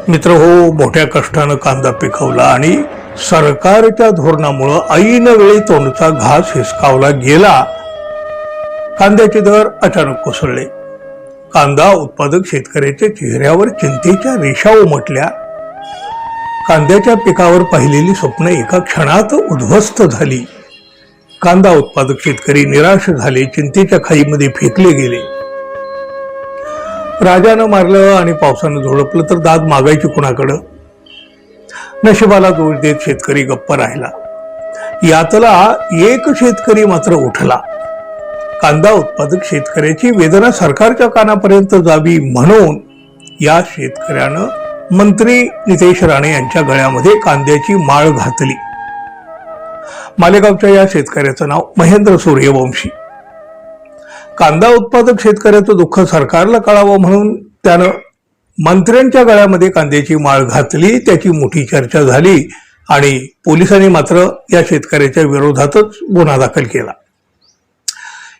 मित्र हो, मोठ्या कष्टानं कांदा पिकवला आणि सरकारच्या धोरणामुळे ऐन वेळी तोंडचा घास हिसकावला गेला. कांद्याचे दर अचानक कोसळले. कांदा उत्पादक शेतकऱ्याच्या चेहऱ्यावर चिंतेच्या रेषा उमटल्या. कांद्याच्या पिकावर पाहिलेली स्वप्न एका क्षणात उद्ध्वस्त झाली. कांदा उत्पादक शेतकरी निराश झाले, चिंतेच्या खाईमध्ये फेकले गेले. राजानं मारलं आणि पावसानं झोडपलं तर दाद मागायची कुणाकडं? नशिबाला दोष देत शेतकरी गप्प राहिला. यातला एक शेतकरी मात्र उठला. कांदा उत्पादक शेतकऱ्याची वेदना सरकारच्या कानापर्यंत जावी म्हणून या शेतकऱ्यानं मंत्री नितेश राणे यांच्या गळ्यामध्ये कांद्याची माळ घातली. मालेगावच्या या शेतकऱ्याचं नाव महेंद्र सूर्यवंशी. कांदा उत्पादक शेतकऱ्याचं दुःख सरकारला कळावं म्हणून त्यानं मंत्र्यांच्या गळ्यामध्ये कांद्याची माळ घातली. त्याची मोठी चर्चा झाली आणि पोलिसांनी मात्र या शेतकऱ्याच्या विरोधातच गुन्हा दाखल केला.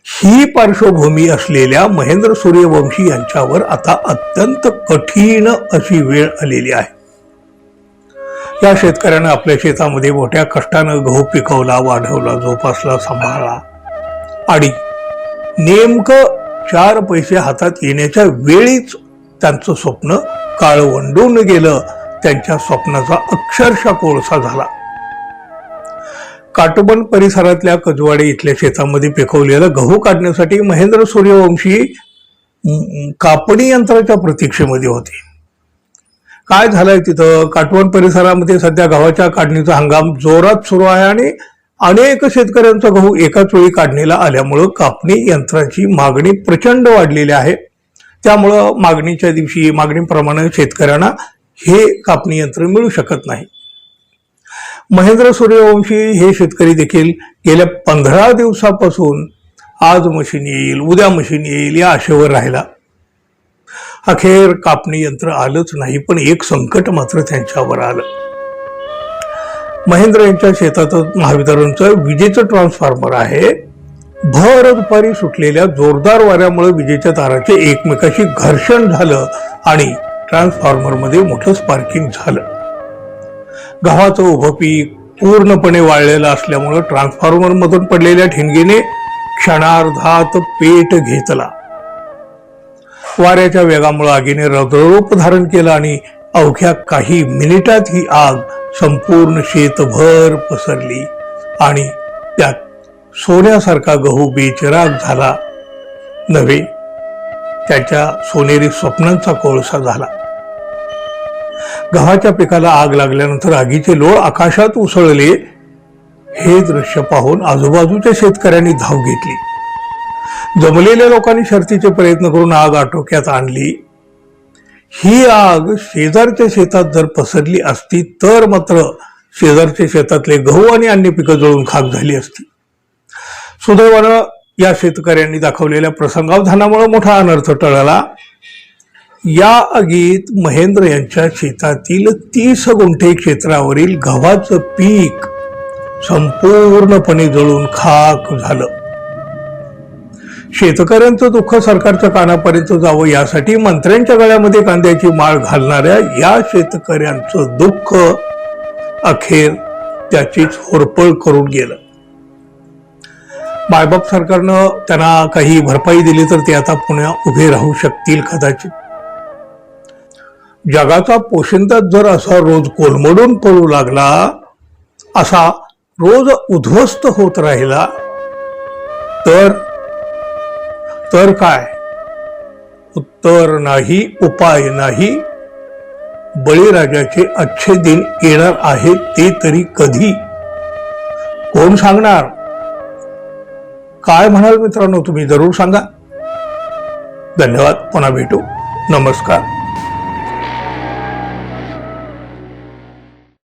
ही पार्श्वभूमी असलेल्या महेंद्र सूर्यवंशी यांच्यावर आता अत्यंत कठीण अशी वेळ आलेली आहे. या शेतकऱ्यानं आपल्या शेतामध्ये मोठ्या कष्टानं गहू पिकवला, वाढवला, जोपासला, सांभाळला आणि नेमकं 4 पैसे हातात येण्याच्या वेळीच त्यांचं स्वप्न काळवंडून गेलं. त्यांच्या स्वप्नाचा अक्षरशः कोळसा झाला. काटोबन परिसरातल्या कजवाडे इथल्या शेतामध्ये पिकवलेला गहू काढण्यासाठी महेंद्र सूर्यवंशी कापणी यंत्राच्या प्रतीक्षेमध्ये होते. काय झालंय तिथं? काटोबन परिसरामध्ये सध्या गव्हाच्या काढणीचा हंगाम जोरात सुरू आहे आणि अनेक शेतकऱ्यांचा गहू एकाच वेळी काढणीला आल्यामुळं कापणी यंत्राची मागणी प्रचंड वाढलेली आहे. त्यामुळं मागणीच्या दिवशी मागणीप्रमाणे शेतकऱ्यांना हे कापणी यंत्र मिळू शकत नाही. महेंद्र सूर्यवंशी हे शेतकरी देखील गेल्या 15 दिवसापासून आज मशीन येईल, उद्या मशीन येईल या आशेवर राहिला. अखेर कापणी यंत्र आलंच नाही, पण एक संकट मात्र त्यांच्यावर आलं. महेंद्र यांच्या शेतातच महावितरणचं विजेचं ट्रान्सफॉर्मर आहे. भर दुपारी सुटलेल्या जोरदार वाऱ्यामुळे विजेच्या ताराचे एकमेकाशी घर्षण झालं आणि ट्रान्सफॉर्मरमध्ये मोठं स्पार्किंग झालं. गव्हाचं उभं पीक पूर्णपणे वाळलेलं असल्यामुळे ट्रान्सफॉर्मर मधून पडलेल्या ठिणगीने क्षणार्धात पेट घेतला. वाऱ्याच्या वेगामुळे आगीने रौद्ररूप धारण केलं आणि अवघ्या काही मिनिटात ही आग संपूर्ण शेतभर पसरली आणि त्यात सोन्यासारखा गहू बेचिराग झाला नव्हे, त्याच्या सोनेरी स्वप्नांचा कोळसा झाला. गव्हाच्या पिकाला आग लागल्यानंतर आगीचे लोळ आकाशात उसळले. हे दृश्य पाहून आजूबाजूच्या शेतकऱ्यांनी धाव घेतली. जमलेल्या लोकांनी शर्थीचे प्रयत्न करून आग आटोक्यात आणली. ही आग शेजारच्या शेतात जर पसरली असती तर मात्र शेजारच्या शेतातले गहू आणि अन्य पिकं जळून खाक झाली असती. सुदैवानं या शेतकऱ्यांनी दाखवलेल्या प्रसंगावधानामुळे मोठा अनर्थ टळला. या आगीत महेंद्र यांच्या शेतातील 30 गुंठे क्षेत्रावरील गव्हाचं पीक संपूर्णपणे जळून खाक झालं. शेतकऱ्यांचं दुःख सरकारच्या कानापर्यंत जावं यासाठी मंत्र्यांच्या गळ्यामध्ये कांद्याची माळ घालणाऱ्या या शेतकऱ्यांचं दुःख अखेर त्याचीच होरपळ करून गेलं. मायबाप सरकारनं त्यांना काही भरपाई दिली तर ते आता पुन्हा उभे राहू शकतील कदाचित. जगाचा पोशिंदा जर असा रोज कोलमडून पडू लागला, असा रोज उद्ध्वस्त होत राहिला तर काय? उत्तर नाही, उपाय नाही. बळीराजाचे अच्छे दिन येणार आहे ते तरी कधी? कोण सांगणार? काय म्हणाल मित्रांनो, तुम्ही जरूर सांगा. धन्यवाद. पुन्हा भेटू. नमस्कार.